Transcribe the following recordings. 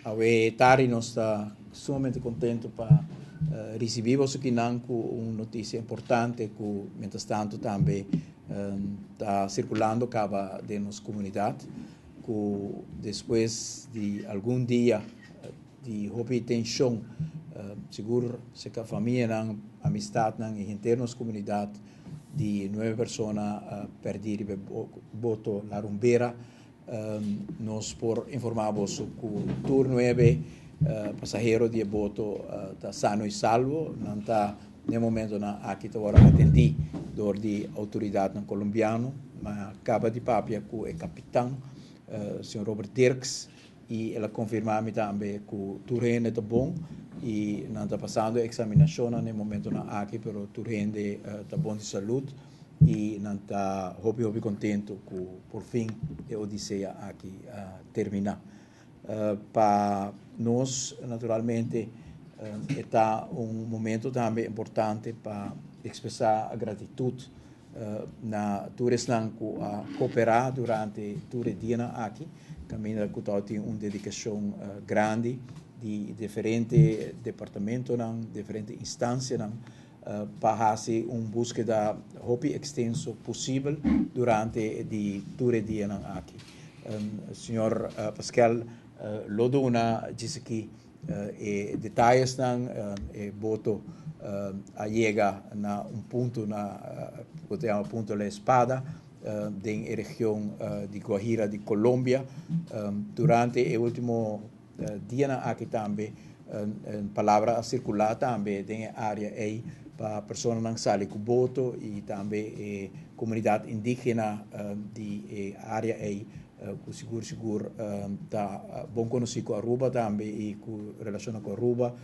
Awe Tari nós está sumamente contente para receber você aqui uma notícia importante que, mientras tanto, também está circulando acaba de nossa comunidade, que depois de algum dia de hobby tensão, seguro se que a família, não, amistade, não, e internos comunidade de 9 pessoas perderam voto na rumbeira. Nós por informamos que o tour 9 passageiro de voto está sano e salvo, não está no momento na aqui agora atendi door de autoridade colombiana, mas acaba de papia que é capitão, senhor Robert Dirks, e ela confirma também que o terreno está bom e não está passando a examinação no momento na aqui, mas o terreno está bom de saúde e não está hobby contente que por fim a odisseia aqui termina. Para nós, naturalmente, está momento também importante para expressar a gratitude na todos que cooperar durante todo o dia aqui. Caminho que tem uma dedicação grande de diferentes departamentos, diferentes instâncias, para fazer uma búsqueda hobby extenso possível durante todo o dia aqui. Senhor Pascal Loduna disse que detalhes voto a chega na ponto ponto da espada da região de Guajira de Colômbia durante o último dia aqui também palavra a circular também na área aí para pessoas não saem com voto e também comunidade indígena de área aí que seguro está bom conhecido com Aruba também e com relação com Aruba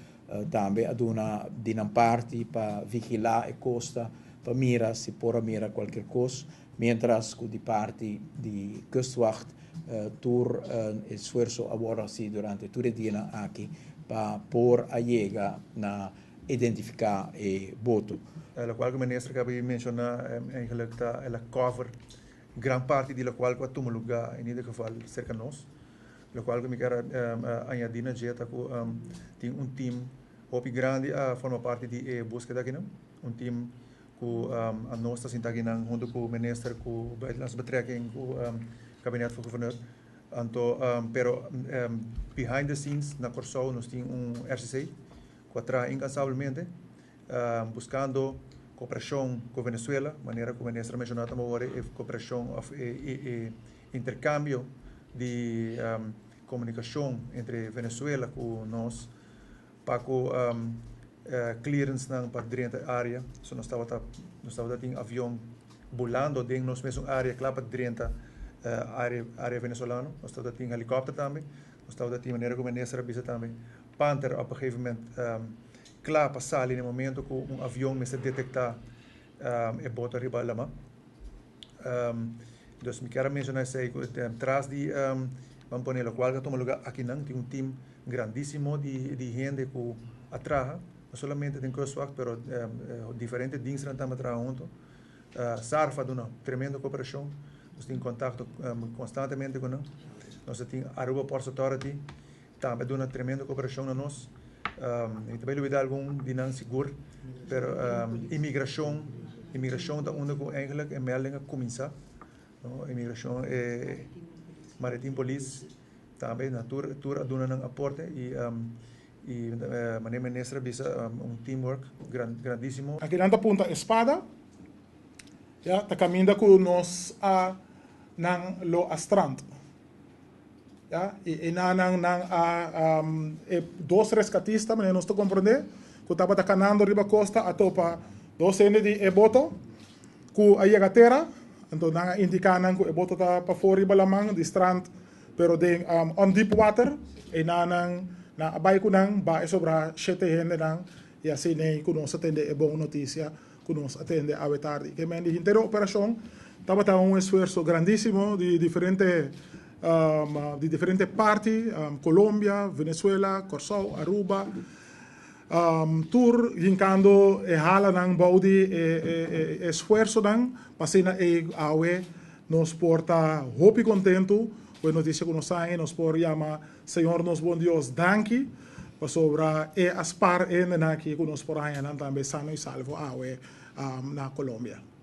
também a uma de uma parte para vigilar a costa para mirar se por mirar qualquer coisa, mientras que de parte de Kustwacht tur esforço agora sim durante todo o dia aqui para por a chega na identificar e voto. La qual que ministro acaba de mencionar eigenlijk está ela cover gran parte de la qual que toma lugar em ieder geval cerca de nós, la qual que me quero añadir na jeta que tem time hopi grande forma parte de búsqueda aqui não, time que a nós está sentado aqui junto com o ministro com buitenlandse betrekking com gabinete van gouverneur. Pero behind the scenes na Corsão nós temos RCC que trabalha incansavelmente buscando cooperação com Venezuela, maneira que o ministro mencionou também agora, cooperação e intercâmbio de comunicação entre Venezuela com nós para que clearance para dentro da área, so nós estava tendo avião volando dentro da nossa área, claro, para dentro área venezuelana, nós estava tendo helicóptero também, nós estava tendo maneira que o ministro avisa também, Panther, op een gegeven moment klaar para sair no momento que avião me se detectar boto arriba lama. Dus me quero mencionar isso aí, atrás de vamos poner lo qual que toma lugar aqui não tem time grandíssimo de gente que atraja, não somente tem coisa mas diferentes diensten também atraja junto. SAR faz uma tremenda cooperação, nós temos contato constantemente com nós. Nós temos Aruba Port Authority, também dá uma tremenda cooperação a nós. E também lugar algum de não seguro, mas imigração da onde que eigenlijk a meldingen começa, imigração maritime police também na tour dá um aporte e maneira ministra bisa teamwork grandíssimo. Aqui nanta punta espada, ya ta caminda com nós a nang lo astrand. Ja, e nang dos rescatistas, mas não estou compreendendo, que estava caminhando riba costa a topa dos ende de boto, que aí a terra, então nang indicando que boto está para fora riba lamang de strand, pero de on deep water, e nang na abay ko nang ba sobra 7 gente nang e assim nem que nós atende é boa notícia, que nós atende a tarde. Que men de inteira operação estava um esforço grandíssimo de diferentes parti, Colombia, Venezuela, Corsão, Aruba, tour gincando e hala nang baudi esforço nang pasina e awe nos porta hopi contento a notícia que nós temos, nós por chama Senhor nos bom Deus, danke, para sobre aspar e aqui que nós por aí também sano e salvo na Colômbia.